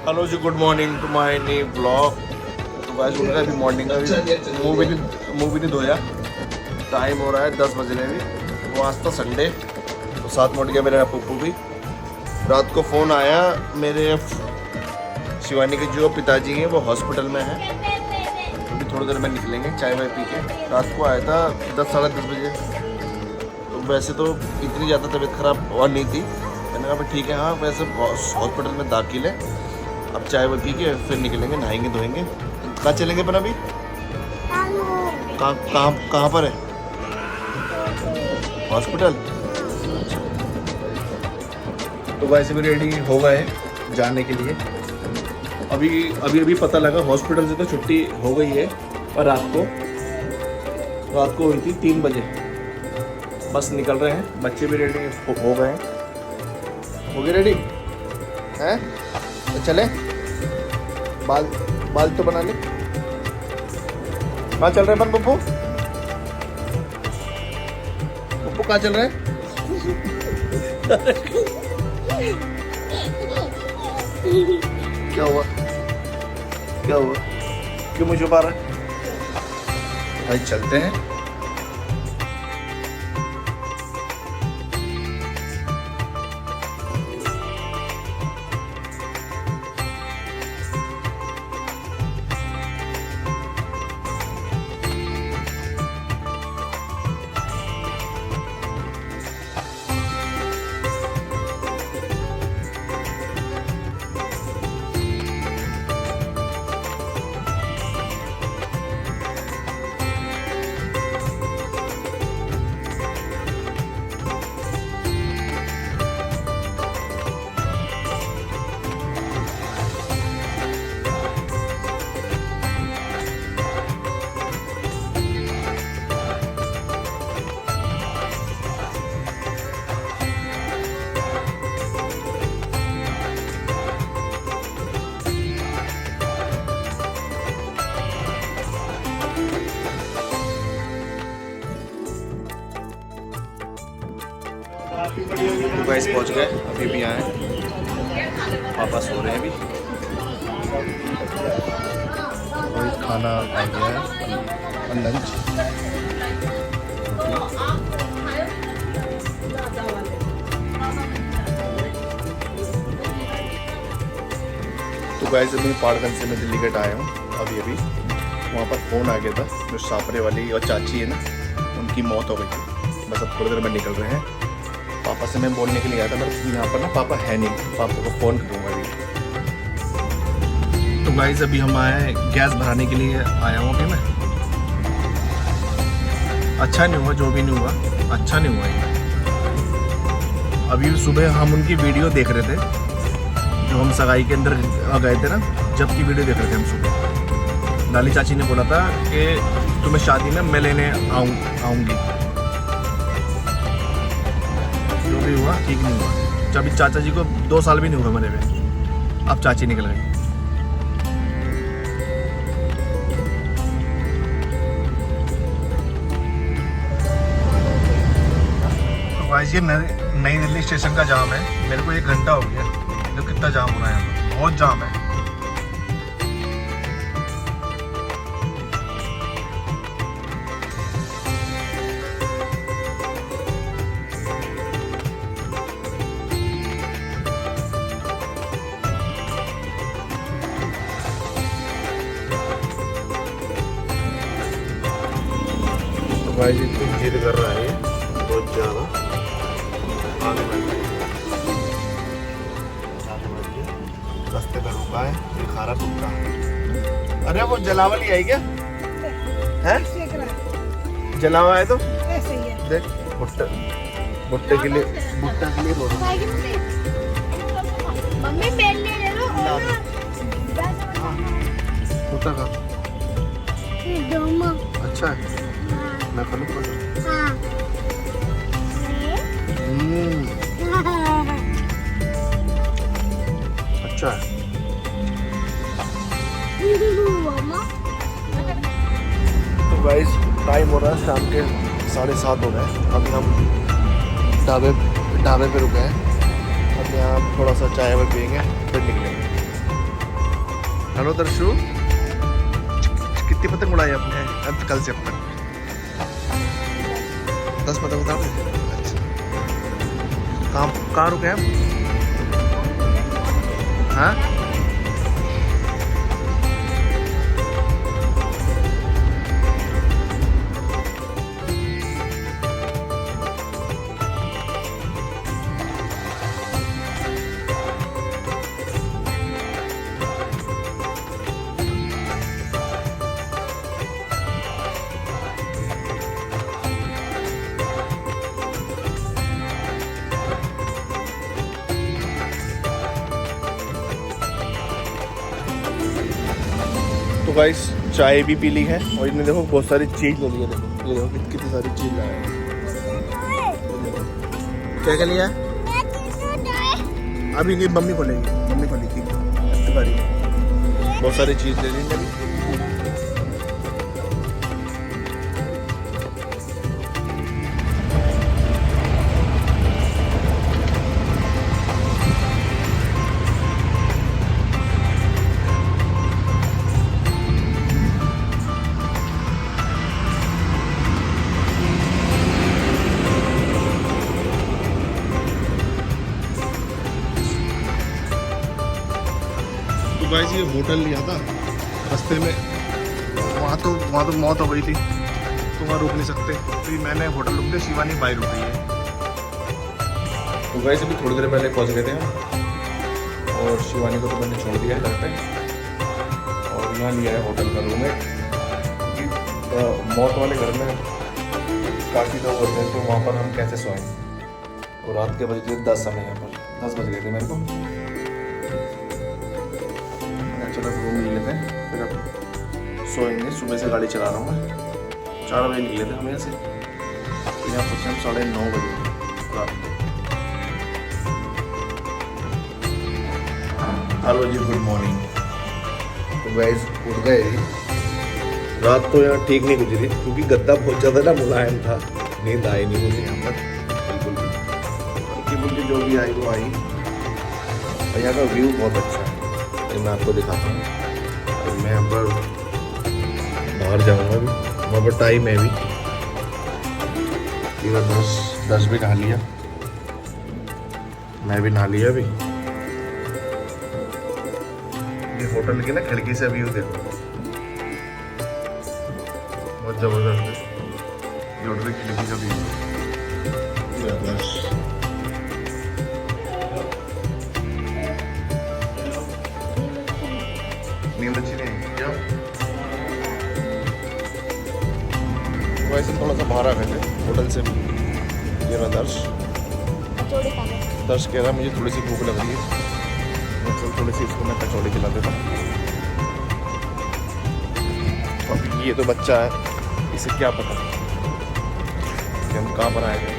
Hello ji, good morning to my new blog. तो guys उनका भी मॉर्निंग का भी मुंह भी नहीं धोया। टाइम हो रहा है 10 बजने भी। वो आज था संडे, तो साथ में उठ गया मेरा पप्पू भी। रात को फ़ोन आया मेरे शिवानी के जो पिताजी हैं वो हॉस्पिटल में हैं, अभी थोड़ी देर में निकलेंगे चाय वाय पी के। रात को आया था 10 साढ़े 10 बजे। तो वैसे तो इतनी ज़्यादा तबीयत ख़राब और नहीं थी। मैंने कहा ठीक है, हाँ वैसे हॉस्पिटल में दाखिल है। अब चाय वाय पी के फिर निकलेंगे, नहाएंगे धोएंगे। कहाँ चलेंगे पर अभी? कहाँ पर है? हॉस्पिटल। तो वैसे भी रेडी हो गए जाने के लिए। अभी पता लगा हॉस्पिटल से तो छुट्टी हो गई है, और रात को हुई थी 3 बजे। बस निकल रहे हैं, बच्चे भी रेडी हो गए हैं। हो गए रेडी हैं? तो चले, बाल तो बना ले। कहाँ चल रहे हैं पप्पू? कहाँ चल रहे हैं? क्या हुआ? क्यों मुझे छुपा रहा है? भाई चलते हैं। तो गाइस पहुंच गए, अभी भी आए। पापा सो रहे हैं अभी। और खाना आ गया है और लंच। तो गाइस अभी पहाड़गंज से मैं दिल्ली गेट आया हूँ अभी। वहाँ पर फ़ोन आ गया था, जो सापरे वाली और चाची है ना, उनकी मौत हो गई थी। बस अब थोड़ी देर में निकल रहे हैं। पापा से मैं बोलने के लिए आया था, पर यहाँ पर ना पापा है नहीं। पापा को फ़ोन करूँगा अभी। तो गाइस अभी हम आए गैस भराने के लिए आया हूँ अभी मैं। अच्छा नहीं हुआ, जो भी नहीं हुआ अच्छा नहीं हुआ ये। अभी सुबह हम उनकी वीडियो देख रहे थे, जो हम सगाई के अंदर गए थे ना, जब की वीडियो देख रहे थे हम सुबह। लाली चाची ने बोला था कि तुम्हें शादी में मैं लेने आऊँगी। जो भी हुआ ठीक नहीं हुआ। जब चाचा जी को 2 साल भी नहीं हुआ मरे हुए, अब चाची निकल गई। तो गाइस ये नई दिल्ली स्टेशन का जाम है। मेरे को 1 घंटा हो गया, तो कितना जाम हो रहा है यहाँ पर, बहुत जाम है। गाइस इतनी जिद कर रहा है बहुत ज़्यादा। रास्ते पे रुका है, ये खा रहा टुक्का। अरे वो जलावा ली आई क्या है? जलावा है तो देख, भुट्टे के लिए रो रहा है। मम्मी बेल ले लो और भुट्टा खा। अच्छा है, मैं खा लूँ। अच्छा है। तो गाइस टाइम हो रहा है शाम के 7:30 हो गए। अभी हम ढाबे पे रुके हैं। अब यहाँ थोड़ा सा चाय वाय पियेंगे, फिर निकलेंगे। हेलो दर्शु, कितनी पतंग उड़ाई आपने अब कल से अब तक? 10 पतंग उड़ा दी। अच्छा, कहाँ रुके हैं? हाँ, तो गाइस चाय भी पी ली है और इन्हें देखो बहुत सारी चीज ले ली है। देखो ये देखो कितनी सारी चीज लाए हैं। क्या क्या लिया है? अभी नहीं, मम्मी खोलेगी, मम्मी खोलेगी। बहुत सारी चीज ले ली है। तो गाइस ये होटल लिया था रास्ते में, वहाँ तो मौत हो गई थी, तो वहाँ रुक नहीं सकते, तो ये मैंने होटल रुक दिया, शिवानी बाई रुक गई है। तो गाइस अभी थोड़ी देर पहले पहुँच गए थे हम, और शिवानी को तो मैंने छोड़ दिया है घर पे, और यहाँ लिया है होटल का रूम है। मौत वाले घर में काफ़ी लोग होते हैं, तो वहाँ पर हम कैसे सोएं? और रात के बजे 10 समय यहाँ पर 10 बज गए थे मेरे को। चलो रूम ले लेते हैं, फिर अब सोएंगे। सुबह से गाड़ी चला रहा हूँ मैं, 4 बजे निकले थे हम यहाँ से, यहाँ पहुँचे हम 9:30 बजे रात को। Hello ji, good morning. तो गाइस उठ गए। रात तो यहाँ ठीक नहीं गुजरी क्योंकि गद्दा बहुत ज़्यादा ना मुलायम था, नींद आई नहीं मुझे यहाँ पर बिल्कुल भी। हल्की फुल्की जो भी आई वो आई। और यहाँ का व्यू बहुत अच्छा है, मैं आपको दिखाता हूँ। और मैं यहाँ पर बाहर जाऊँगा अभी, वहाँ पर टाइम है अभी 10 भी नहा लिया, मैं भी नहा लिया अभी। ये होटल की ना खिड़की से व्यू देखो, बहुत जबरदस्त है। ये होटल की खिड़की का व्यू जबरदस्त। नींद अच्छी नहीं क्या? वैसे थोड़ा सा बाहर आ गए थे होटल से। ये रहा दर्श कह रहा मुझे थोड़ी सी भूख लग रही है, मतलब थोड़ी सी इसको मैं कचौड़ी खिला देता हूँ। अभी ये तो बच्चा है, इसे क्या पता कि हम कहाँ पर आए थे।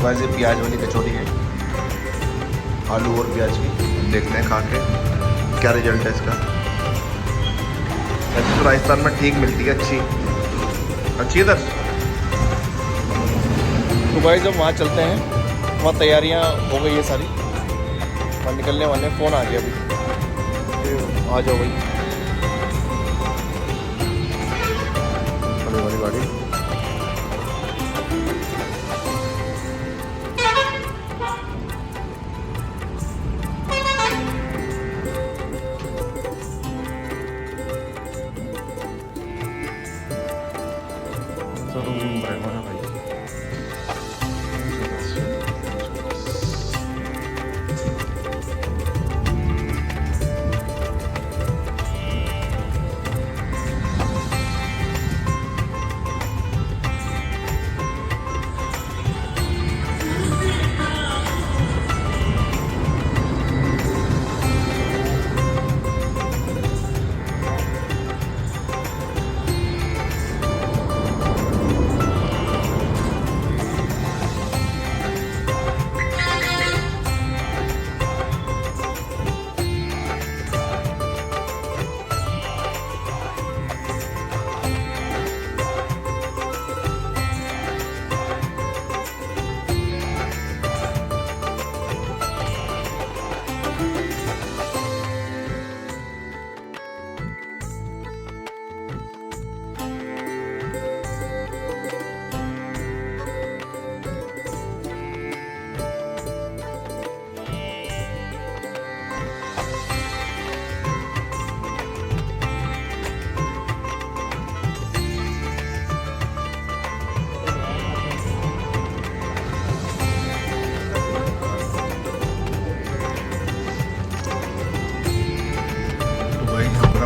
गाइस ये प्याज वाली कचौड़ी है, आलू और प्याज की। देखते हैं खा के क्या रिजल्ट है इसका। वैसे तो राजस्थान में ठीक मिलती है, अच्छी है दर्श। तो गाइस जब वहाँ चलते हैं, वहाँ तैयारियाँ हो गई है सारी, वहाँ निकलने वाले। फ़ोन आ गया अभी, आ जाओ भाई। बड़ी वाली गाड़ी।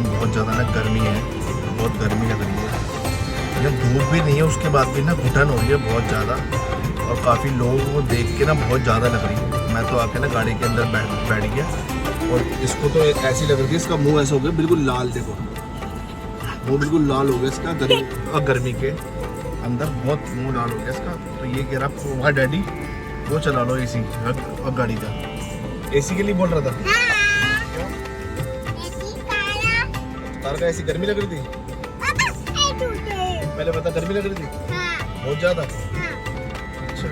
बहुत ज़्यादा ना गर्मी है, बहुत गर्मी लग रही है। ये धूप भी नहीं है, उसके बाद भी ना घुटन हो रही है बहुत ज़्यादा, और काफ़ी लोगों को देख के ना बहुत ज़्यादा लग रही है। मैं तो आके ना गाड़ी के अंदर बैठ गया, और इसको तो ऐसी लग रही है, इसका मुंह ऐसा हो गया बिल्कुल लाल, देखो वो बिल्कुल लाल हो गया इसका, गर्मी के अंदर बहुत मुंह लाल हो गया इसका। तो ये कह रहा वहाँ डैडी वो चला लो एसी अब गाड़ी का। एसी के लिए बोल रहा था, कार का एसी गर्मी लग रही थी, पहले बता गर्मी लग रही थी बहुत ज्यादा। अच्छा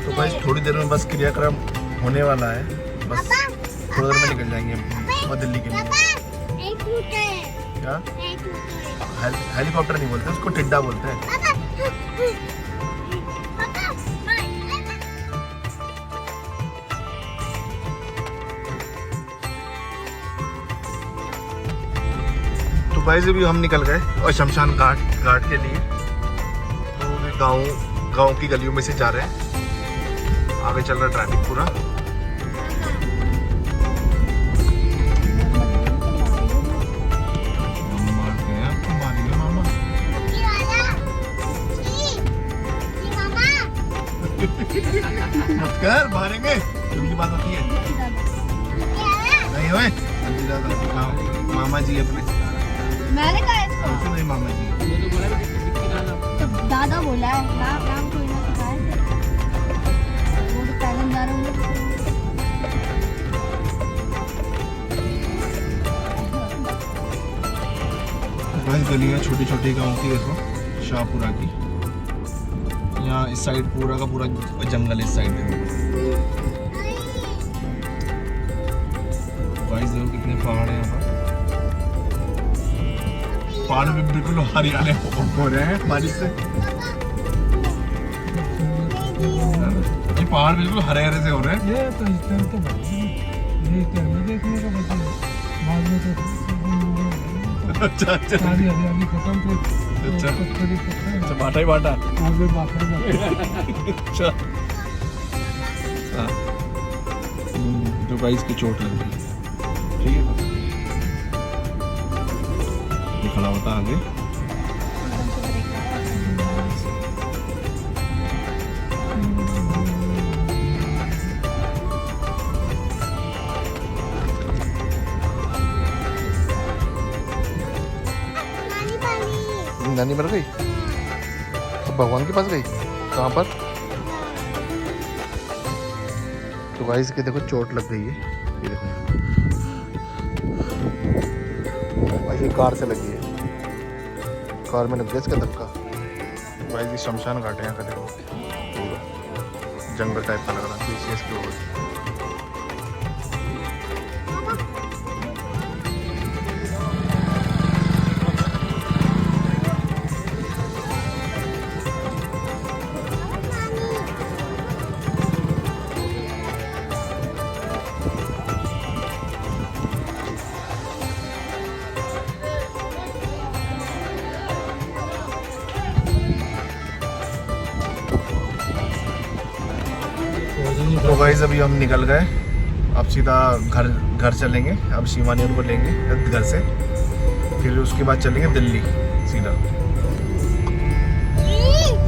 तो भाई थोड़ी देर में बस क्रियाक्रम होने वाला है, बस थोड़ी देर में निकल जाएंगे और दिल्ली के लिए। क्या हेलीकॉप्टर नहीं बोलते उसको, टिड्डा बोलते हैं। तो भाई से भी हम निकल गए और शमशान घाट के लिए। तो गांव की गलियों में से जा रहे हैं, आगे चल रहा ट्रैफिक पूरा। मत कर, मारेंगे, उनकी बात होती है नहीं हुए। मामा जी अपने, मैंने कहा इसको नहीं, मामा जी तो दादा बोला है, नाम कोई ना सिखाया थे, वो तो पैदल जा रहे होंगे। बस गलियाँ छोटी छोटी गाँव की, देखो शाहपुरा की। यहाँ इस साइड पूरा का पूरा जंगल, इस साइड देखो गाइस, देखो कितने पहाड़ हैं यहाँ पर। पहाड़ में बिल्कुल हरियाले हो रहे हैं बारिश से, ये पहाड़ बिल्कुल हरे हरे से हो रहे हैं। ये तो इस टाइम तो देखने का बता, बाद में तो अच्छा अच्छा सारी हरियाली खत्म थे। अच्छा अच्छा, बाटा ही बाटा। आगे बाटा अच्छा तो गाइस की चोट लग गई, ठीक है, ये खड़ा होता आगे। नानी मर गई, अब भगवान के पास गई, कहाँ पर? तो गाइस के देखो चोट लग गई है, ये देखो भाई, कार से लगी है, कार में लग गया इसका धक्का। भाई ये शमशान घाट है यहाँ का, देखो पूरा जंगल टाइप का लग रहा है, पीछे इसके ऊपर। तो गाइस अभी हम निकल गए, अब सीधा घर चलेंगे। अब शिवानी उनको लेंगे घर से, फिर उसके बाद चलेंगे दिल्ली सीधा।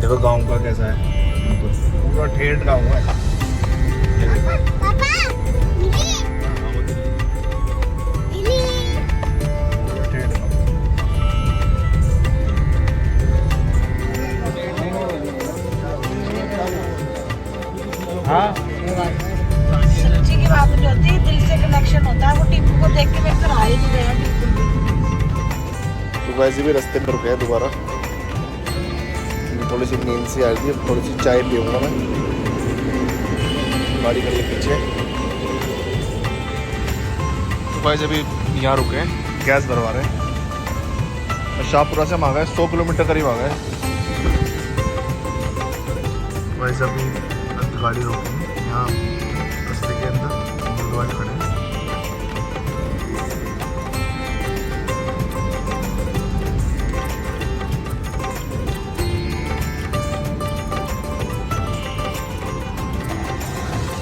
देखो गांव का कैसा है, पूरा ठेठ गांव है। हाँ सच्ची की बात जो होती है, दिल से कनेक्शन होता है। वो टीपू को देख के मेरे घर आ ही नहीं गया बिल्कुल भी। तो वैसे भी रास्ते में रुके हैं दोबारा, थोड़ी सी नींद सी आ रही है, थोड़ी सी चाय पीऊँगा मैं, गाड़ी खड़ी है पीछे। तो भाई अभी यहाँ रुके हैं, गैस भरवा रहे हैं। शाहपुरा से हम आ गए, 100 किलोमीटर करीब आ गए। भाई अभी गाड़ी रोकी है यहाँ रास्ते के अंदर, गुरुद्वारे खड़े हैं।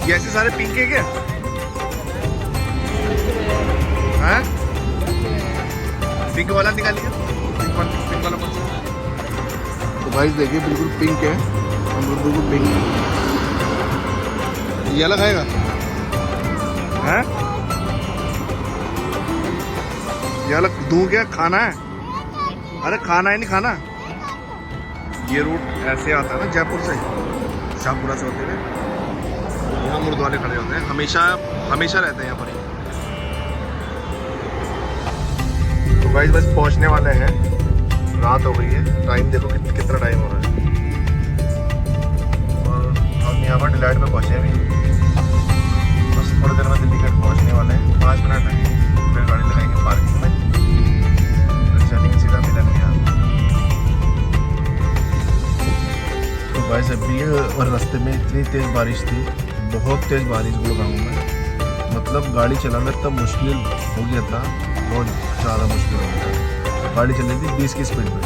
ये ऐसे सारे पिंक है क्या? हैं? पिंक वाला निकालिए, पिंक वाला कौन सा? तो भाई देखिए बिल्कुल पिंक है, बिल्कुल पिंक। ये वाला खाएगा हैं? ये वाला दूं क्या, खाना है? अरे खाना है, नहीं खाना। ये रूट ऐसे आता है ना जयपुर से, शाहपुरा से होते हुए यहाँ मुर्द वाले खड़े होते हैं, हमेशा रहते हैं यहाँ पर। तो भाई बस पहुँचने वाले हैं, रात हो गई है। टाइम देखो कितना टाइम हो रहा है। और हम यहाँ पर डिलाइट में पहुँचे अभी, बस थोड़ी देर में दिल्ली गेट पहुँचने वाले हैं। 5 मिनट है, फिर गाड़ी लगाएंगे पार्किंग में, फिर चलेंगे सीधा मिलन के यहाँ। तो भाई सब भी और रास्ते में इतनी तेज़ बारिश थी, बहुत तेज़ बारिश बोल रहा हूँ मैं, मतलब गाड़ी चलाना इतना मुश्किल हो गया था, बहुत ज़्यादा मुश्किल हो गया था। गाड़ी चल रही थी 20 की स्पीड में।